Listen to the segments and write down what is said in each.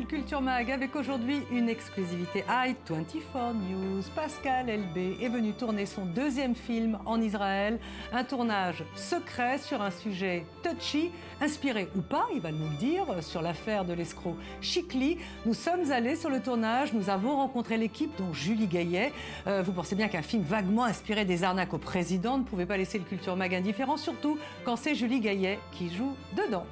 Culture Mag avec aujourd'hui une exclusivité i24 News. Pascal Elbé est venu tourner son deuxième film en Israël. Un tournage secret sur un sujet touchy, inspiré ou pas, il va nous le dire, sur l'affaire de l'escroc Chikli. Nous sommes allés sur le tournage, nous avons rencontré l'équipe dont Julie Gaillet. Vous pensez bien qu'un film vaguement inspiré des arnaques au président ne pouvait pas laisser le Culture Mag indifférent, surtout quand c'est Julie Gaillet qui joue dedans.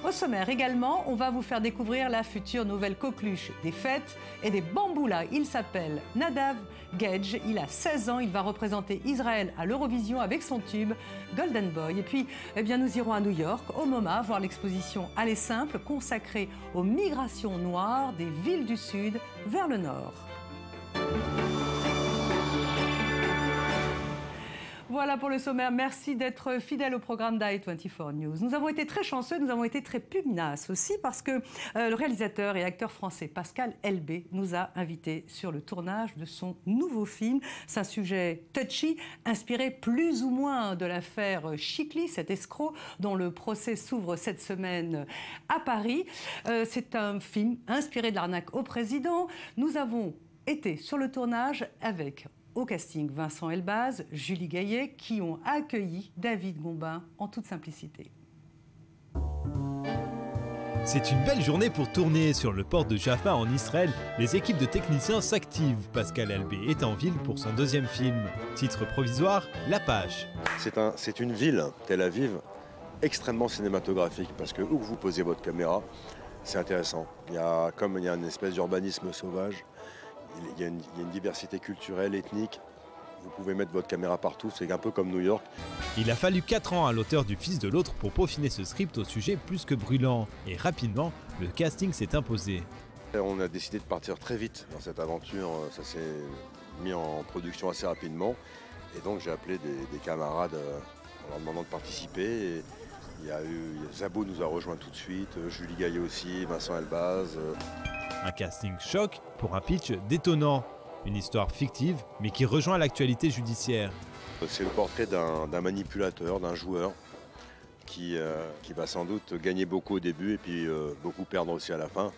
Au sommaire également, on va vous faire découvrir la future nouvelle coqueluche des fêtes et des bamboulas. Il s'appelle Nadav Gedge, il a 16 ans, il va représenter Israël à l'Eurovision avec son tube Golden Boy. Et puis, nous irons à New York, au MoMA, voir l'exposition Aller Simple consacrée aux migrations noires des villes du Sud vers le Nord. Voilà pour le sommaire. Merci d'être fidèle au programme d'i24 News. Nous avons été très chanceux, nous avons été très pugnaces aussi parce que le réalisateur et acteur français Pascal Elbé nous a invités sur le tournage de son nouveau film. C'est un sujet touchy, inspiré plus ou moins de l'affaire Chikli, cet escroc dont le procès s'ouvre cette semaine à Paris. C'est un film inspiré de l'arnaque au président. Nous avons été sur le tournage avec au casting Vincent Elbaz, Julie Gaillet, qui ont accueilli David Gombin en toute simplicité. C'est une belle journée pour tourner. Sur le port de Jaffa en Israël, les équipes de techniciens s'activent. Pascal Elbé est en ville pour son deuxième film. Titre provisoire, La Page. C'est une ville, Tel Aviv, extrêmement cinématographique parce que où vous posez votre caméra, c'est intéressant. Comme il y a une espèce d'urbanisme sauvage, il y a une diversité culturelle, ethnique. Vous pouvez mettre votre caméra partout, c'est un peu comme New York. Il a fallu 4 ans à l'auteur du Fils de l'autre pour peaufiner ce script au sujet plus que brûlant. Et rapidement, le casting s'est imposé. On a décidé de partir très vite dans cette aventure. Ça s'est mis en production assez rapidement. Et donc j'ai appelé des camarades en leur demandant de participer. Et Zabou nous a rejoint tout de suite, Julie Gaillet aussi, Vincent Elbaz. Un casting choc pour un pitch détonnant. Une histoire fictive, mais qui rejoint l'actualité judiciaire. C'est le portrait d'un manipulateur, d'un joueur, qui va sans doute gagner beaucoup au début et puis beaucoup perdre aussi à la fin.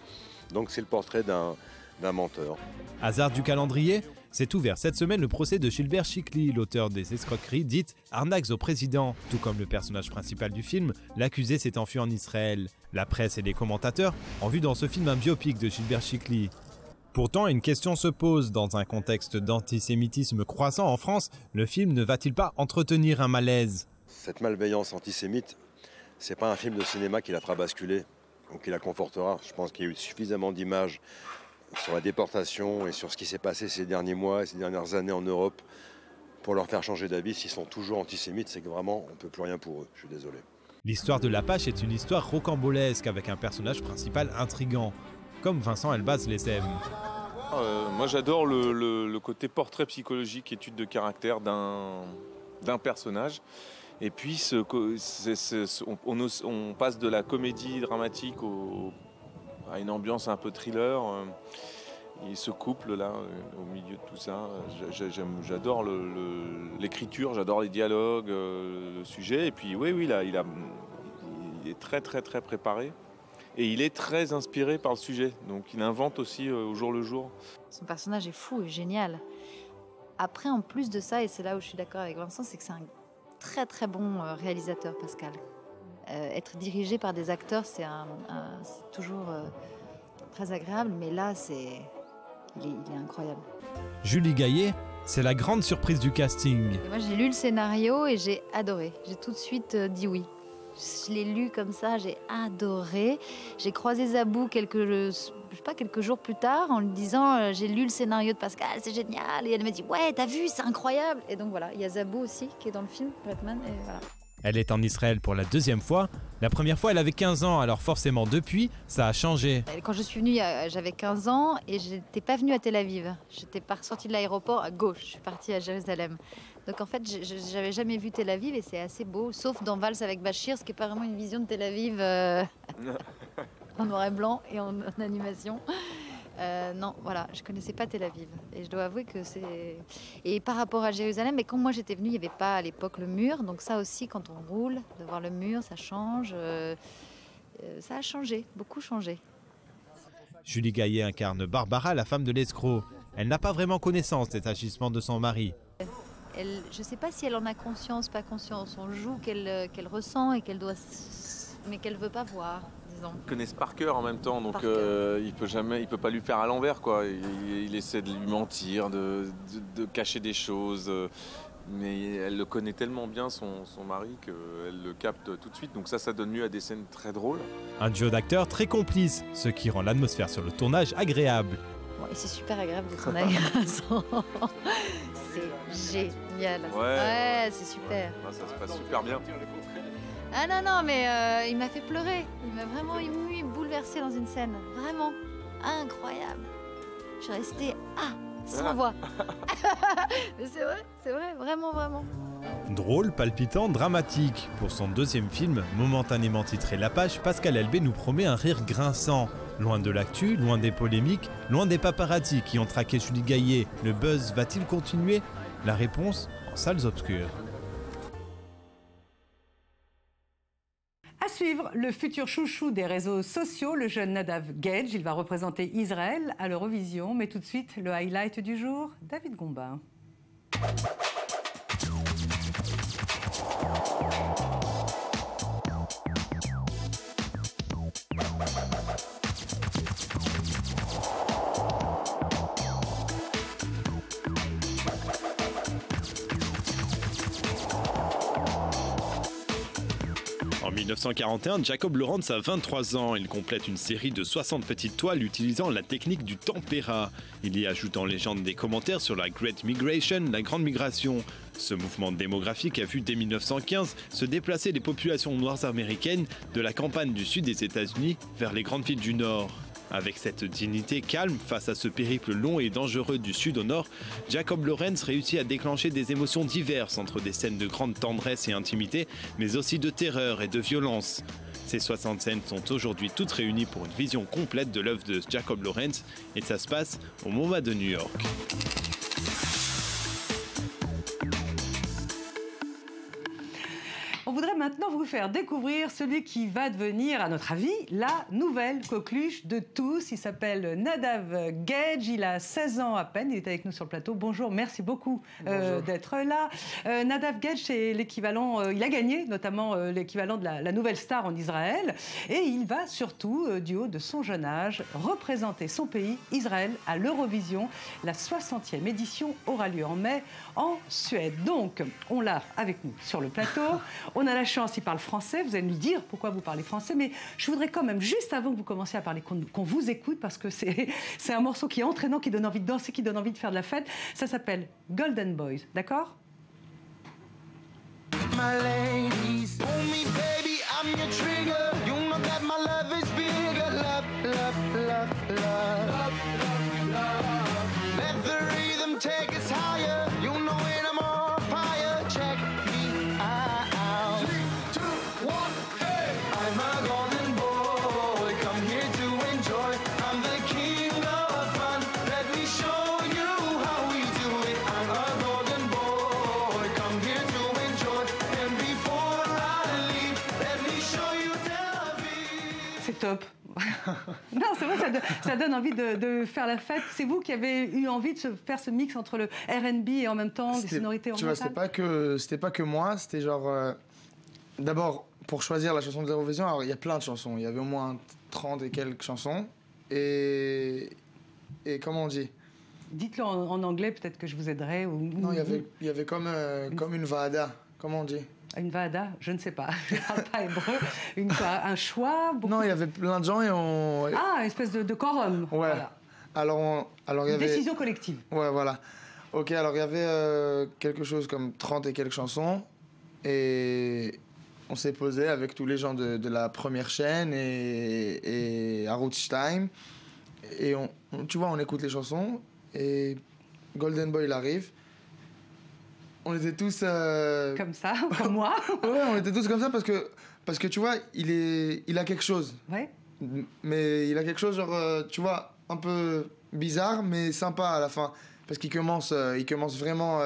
Donc c'est le portrait d'un menteur. Hasard du calendrier, c'est ouvert cette semaine le procès de Gilbert Chikli, l'auteur des escroqueries dites arnaques au président. Tout comme le personnage principal du film, l'accusé s'est enfui en Israël. La presse et les commentateurs ont vu dans ce film un biopic de Gilbert Chikli. Pourtant, une question se pose. Dans un contexte d'antisémitisme croissant en France, le film ne va-t-il pas entretenir un malaise? Cette malveillance antisémite, c'est pas un film de cinéma qui la fera basculer ou qui la confortera. Je pense qu'il y a eu suffisamment d'images sur la déportation et sur ce qui s'est passé ces derniers mois et ces dernières années en Europe pour leur faire changer d'avis. S'ils sont toujours antisémites, c'est que vraiment, on ne peut plus rien pour eux. Je suis désolé. L'histoire de La Page est une histoire rocambolesque avec un personnage principal intrigant, comme Vincent Elbaz les aime. Moi j'adore le côté portrait psychologique, étude de caractère d'un personnage. Et puis on passe de la comédie dramatique à une ambiance un peu thriller. Et ce couple-là, au milieu de tout ça, j'adore l'écriture, j'adore les dialogues, le sujet. Et puis oui, il est très très très préparé. Et il est très inspiré par le sujet, donc il invente aussi au jour le jour. Son personnage est fou et génial. Après, en plus de ça, et c'est là où je suis d'accord avec Vincent, c'est que c'est un très très bon réalisateur, Pascal. Être dirigé par des acteurs, c'est toujours très agréable, mais là, il est incroyable. Julie Gaillet, c'est la grande surprise du casting. Et moi, j'ai lu le scénario et j'ai adoré. J'ai tout de suite dit oui. Je l'ai lu comme ça, j'ai adoré. J'ai croisé Zabou quelques jours plus tard en lui disant j'ai lu le scénario de Pascal, c'est génial. Et elle m'a dit ouais, t'as vu, c'est incroyable. Et donc voilà, il y a Zabou aussi qui est dans le film, Batman, et voilà. Elle est en Israël pour la deuxième fois. La première fois, elle avait 15 ans, alors forcément, depuis, ça a changé. Quand je suis venue, j'avais 15 ans et je n'étais pas venue à Tel Aviv. J'étais sortie de l'aéroport à gauche, je suis partie à Jérusalem. Donc en fait, je n'avais jamais vu Tel Aviv et c'est assez beau, sauf dans Valse avec Bachir, ce qui n'est pas vraiment une vision de Tel Aviv en noir et blanc et en animation. Non, voilà, je connaissais pas Tel Aviv. Et je dois avouer que c'est... Et par rapport à Jérusalem, mais quand moi j'étais venue, il n'y avait pas à l'époque le mur. Donc ça aussi, quand on roule, de voir le mur, ça change. Ça a changé, beaucoup changé. Julie Gaillet incarne Barbara, la femme de l'escroc. Elle n'a pas vraiment connaissance des agissements de son mari. Je ne sais pas si elle en a conscience, pas conscience. On joue qu'elle ressent et qu'elle doit, mais qu'elle veut pas voir, disons. Ils connaissent par cœur en même temps, donc il peut pas lui faire à l'envers, quoi. Il essaie de lui mentir, de cacher des choses. Mais elle le connaît tellement bien, son mari, qu'elle le capte tout de suite. Donc ça donne lieu à des scènes très drôles. Un duo d'acteurs très complices, ce qui rend l'atmosphère sur le tournage agréable. Et c'est super agréable de tourner avec Vincent. C'est génial. Ouais, c'est super. Ça se passe super bien. Ah non, mais il m'a fait pleurer. Il m'a vraiment ému, bouleversé dans une scène. Vraiment incroyable. Je suis restée sans voix. Mais c'est vrai, vraiment. Drôle, palpitant, dramatique. Pour son deuxième film, momentanément titré La Page, Pascal Elbé nous promet un rire grinçant. Loin de l'actu, loin des polémiques, loin des paparazzis qui ont traqué Julie Gaillet, le buzz va-t-il continuer? La réponse en salles obscures. À suivre, le futur chouchou des réseaux sociaux, le jeune Nadav Gage. Il va représenter Israël à l'Eurovision. Mais tout de suite, le highlight du jour, David Gombin. En 1941, Jacob Lawrence a 23 ans. Il complète une série de 60 petites toiles utilisant la technique du tempéra. Il y ajoute en légende des commentaires sur la Great Migration, la Grande Migration. Ce mouvement démographique a vu dès 1915 se déplacer les populations noires américaines de la campagne du sud des États-Unis vers les grandes villes du nord. Avec cette dignité calme face à ce périple long et dangereux du sud au nord, Jacob Lawrence réussit à déclencher des émotions diverses entre des scènes de grande tendresse et intimité, mais aussi de terreur et de violence. Ces 60 scènes sont aujourd'hui toutes réunies pour une vision complète de l'œuvre de Jacob Lawrence et ça se passe au MoMA de New York. On voudrait maintenant vous faire découvrir celui qui va devenir, à notre avis, la nouvelle coqueluche de tous. Il s'appelle Nadav Gage, il a 16 ans à peine, il est avec nous sur le plateau. Bonjour, merci beaucoup d'être là. Nadav Gage, c'est l'équivalent, il a gagné notamment l'équivalent de la nouvelle star en Israël. Et il va surtout, du haut de son jeune âge, représenter son pays, Israël, à l'Eurovision. La 60e édition aura lieu en mai en Suède. Donc, on l'a avec nous sur le plateau. On a la chance, il parle français, vous allez nous dire pourquoi vous parlez français, mais je voudrais quand même, juste avant que vous commenciez à parler, qu'on vous écoute, parce que c'est un morceau qui est entraînant, qui donne envie de danser, qui donne envie de faire de la fête. Ça s'appelle Golden Boys, d'accord? My ladies, hold me baby, I'm your trigger. You know that my love is bigger. Love. Let the rhythm take us higher. You know it, I'm on fire. Check me out. 3, 2, 1, hey! I'm a golden boy, come here to enjoy. I'm the king of fun. Let me show you how we do it. I'm a golden boy, come here to enjoy. And before I leave, let me show you Tel Aviv. C'est top. Non, c'est vrai, ça donne envie de faire la fête. C'est vous qui avez eu envie de faire ce mix entre le R&B et en même temps des sonorités orientales. Tu vois, c'était pas que moi, c'était genre... D'abord, pour choisir la chanson de l'Eurovision, alors il y a plein de chansons. Il y avait au moins 30 et quelques chansons. Et comment on dit? Dites-le en anglais, peut-être que je vous aiderai. Non, il y avait comme une vada. Comment on dit? Une vada, je ne sais pas, je ne parle pas hébreu. Un choix Non, il y avait plein de gens et on... Ah, une espèce de quorum. Ouais. Voilà. Alors il y avait... Décision collective. Ouais, voilà. Ok, alors il y avait quelque chose comme 30 et quelques chansons. Et on s'est posé avec tous les gens de la première chaîne et Arutz Time. Et tu vois, on écoute les chansons. Et Golden Boy, il arrive. On était tous... Comme ça, comme moi. Ouais, on était tous comme ça parce que tu vois, il a quelque chose. Ouais. Mais il a quelque chose, genre, tu vois, un peu bizarre, mais sympa à la fin. Parce qu'il commence vraiment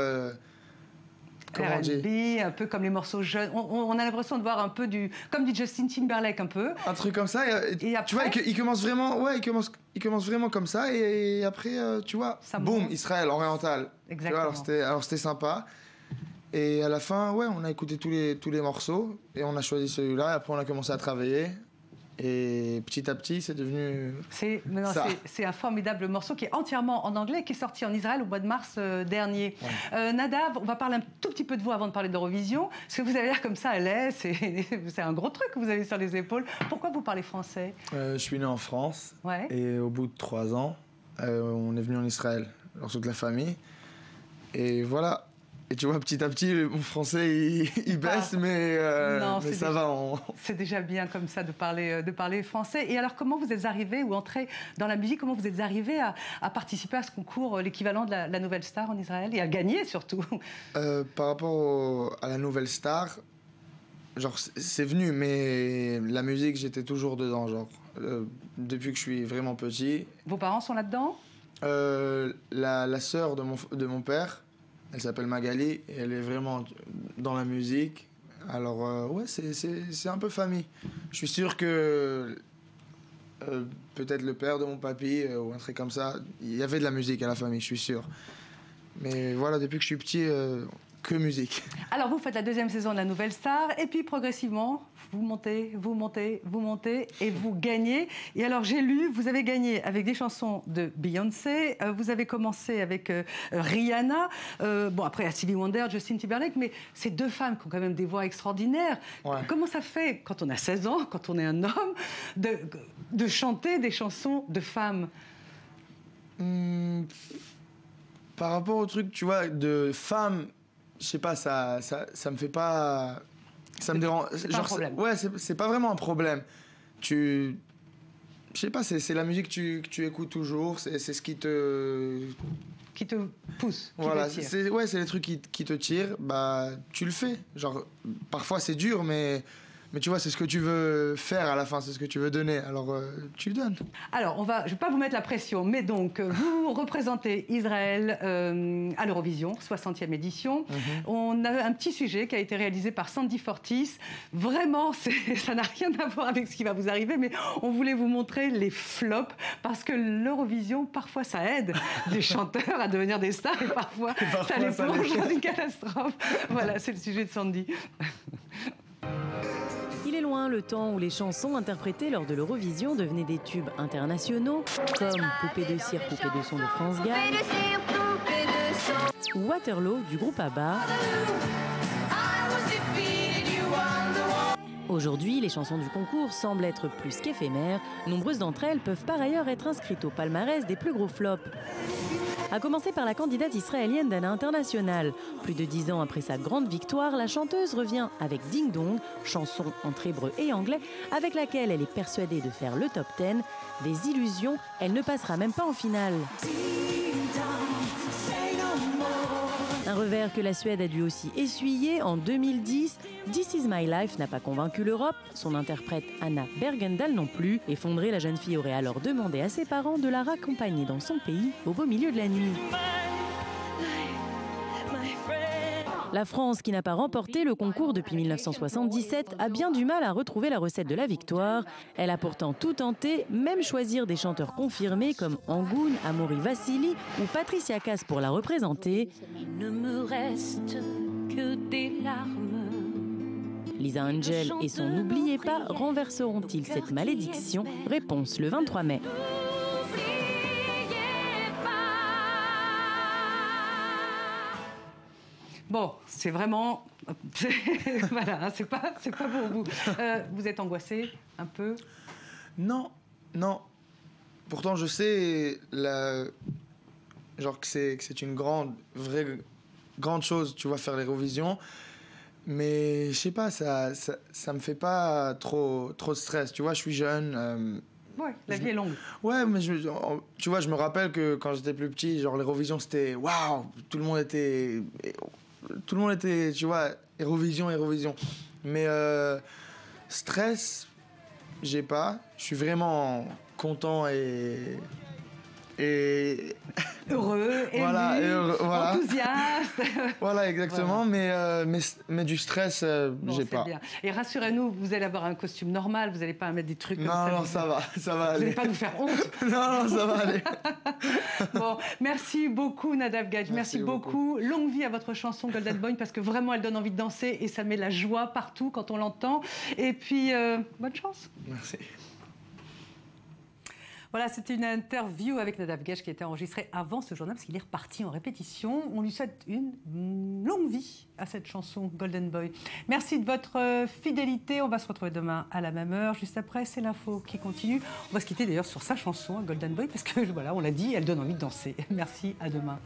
comment on dit? R&B, un peu comme les morceaux jeunes. On a l'impression de voir un peu comme du Justin Timberlake un peu. Un truc comme ça. Et après, tu vois, il commence vraiment, il commence vraiment comme ça et après, tu vois, boum, Israël oriental. Exactement. Tu vois, alors c'était sympa. Et à la fin, ouais, on a écouté tous les morceaux et on a choisi celui-là. Et après, on a commencé à travailler. Et petit à petit, c'est devenu ça. C'est un formidable morceau qui est entièrement en anglais, qui est sorti en Israël au mois de mars dernier. Ouais. Nadav, on va parler un tout petit peu de vous avant de parler d'Eurovision. Parce que vous avez l'air comme ça à l'aise, c'est un gros truc que vous avez sur les épaules. Pourquoi vous parlez français? Je suis né en France. Ouais. Et au bout de 3 ans, on est venu en Israël, toute la famille. Et voilà. Et tu vois, petit à petit, mon français, il baisse, mais ça va. C'est déjà bien comme ça de parler français. Et alors, comment vous êtes arrivé ou entré dans la musique? Comment vous êtes arrivé à participer à ce concours, l'équivalent de la Nouvelle Star en Israël, et à gagner surtout? Par rapport à la Nouvelle Star, genre, c'est venu, mais la musique, j'étais toujours dedans, genre, depuis que je suis vraiment petit. Vos parents sont là-dedans? La sœur de mon père, elle s'appelle Magali et elle est vraiment dans la musique. Alors, ouais, c'est un peu famille. Je suis sûr que peut-être le père de mon papy ou un truc comme ça, il y avait de la musique à la famille, je suis sûr. Mais voilà, depuis que je suis petit, que musique. Alors, vous faites la 2e saison de la Nouvelle Star et puis progressivement, vous montez et vous gagnez. Et alors, j'ai lu, vous avez gagné avec des chansons de Beyoncé, vous avez commencé avec Rihanna, bon, après, il y a Stevie Wonder, Justin Timberlake, mais ces 2 femmes qui ont quand même des voix extraordinaires. Ouais. Comment ça fait, quand on a 16 ans, quand on est un homme, de chanter des chansons de femmes? Par rapport au truc, tu vois, de femmes, je sais pas, ça me fait pas... Ça me dérange. C'est pas un problème. Ouais, c'est pas vraiment un problème. Je sais pas, c'est la musique que tu écoutes toujours, c'est ce qui te... Qui te pousse, voilà, qui te tire. Ouais, c'est les trucs qui te tirent, bah tu le fais. Genre, parfois c'est dur, mais tu vois, c'est ce que tu veux faire à la fin, c'est ce que tu veux donner, alors tu donnes. Alors, je ne vais pas vous mettre la pression, mais donc, vous représentez Israël à l'Eurovision, 60e édition. On a un petit sujet qui a été réalisé par Sandy Fortis. Vraiment, ça n'a rien à voir avec ce qui va vous arriver, mais on voulait vous montrer les flops, parce que l'Eurovision, parfois, ça aide des chanteurs à devenir des stars, et parfois ça les plonge dans une catastrophe. Voilà, c'est le sujet de Sandy. Il est loin le temps où les chansons interprétées lors de l'Eurovision devenaient des tubes internationaux, comme Poupée de cire, poupée de son de France Gall, ou Waterloo du groupe ABBA. Aujourd'hui, les chansons du concours semblent être plus qu'éphémères. Nombreuses d'entre elles peuvent par ailleurs être inscrites au palmarès des plus gros flops. À commencer par la candidate israélienne d'Anna International. Plus de 10 ans après sa grande victoire, la chanteuse revient avec Ding Dong, chanson entre hébreu et anglais, avec laquelle elle est persuadée de faire le top 10. Des illusions, elle ne passera même pas en finale. Un revers que la Suède a dû aussi essuyer en 2010. This Is My Life n'a pas convaincu l'Europe, son interprète Anna Bergendahl non plus. Effondrée, la jeune fille aurait alors demandé à ses parents de la raccompagner dans son pays au beau milieu de la nuit. La France, qui n'a pas remporté le concours depuis 1977, a bien du mal à retrouver la recette de la victoire. Elle a pourtant tout tenté, même choisir des chanteurs confirmés comme Angoun, Amaury Vassili ou Patricia Cass pour la représenter. Il ne me reste que des larmes. Lisa Angel et son N'oubliez pas renverseront-ils cette malédiction? Réponse le 23 mai. Bon, c'est vraiment... voilà, c'est pas pour vous. Vous êtes angoissé un peu? Non. Pourtant, je sais genre que c'est une vraie grande chose, tu vois, faire l'Eurovision. Mais je sais pas, ça me fait pas trop de stress. Tu vois, je suis jeune. Ouais, la vie est longue. Ouais, mais tu vois, je me rappelle que quand j'étais plus petit, genre l'Eurovision, c'était waouh, tout le monde était, tu vois, Eurovision. Mais stress, j'ai pas. Je suis vraiment content et et heureux, ému, voilà, voilà. enthousiaste. Voilà, exactement, Voilà. Mais du stress, Bon, j'ai c'est pas. bien. Et rassurez-nous, vous allez avoir un costume normal, vous n'allez pas mettre des trucs comme ça. Non, ça va Vous aller. n'allez pas nous faire honte. Non, ça va aller. Bon, merci beaucoup Nadav Gadj, merci beaucoup. Longue vie à votre chanson Golden Boy parce que vraiment elle donne envie de danser et ça met la joie partout quand on l'entend. Et puis, bonne chance. Merci. Voilà, c'était une interview avec Nadav Gadj qui a été enregistrée avant ce journal parce qu'il est reparti en répétition. On lui souhaite une longue vie à cette chanson Golden Boy. Merci de votre fidélité. On va se retrouver demain à la même heure. Juste après, c'est l'info qui continue. On va se quitter d'ailleurs sur sa chanson Golden Boy parce que voilà, on l'a dit, elle donne envie de danser. Merci, à demain.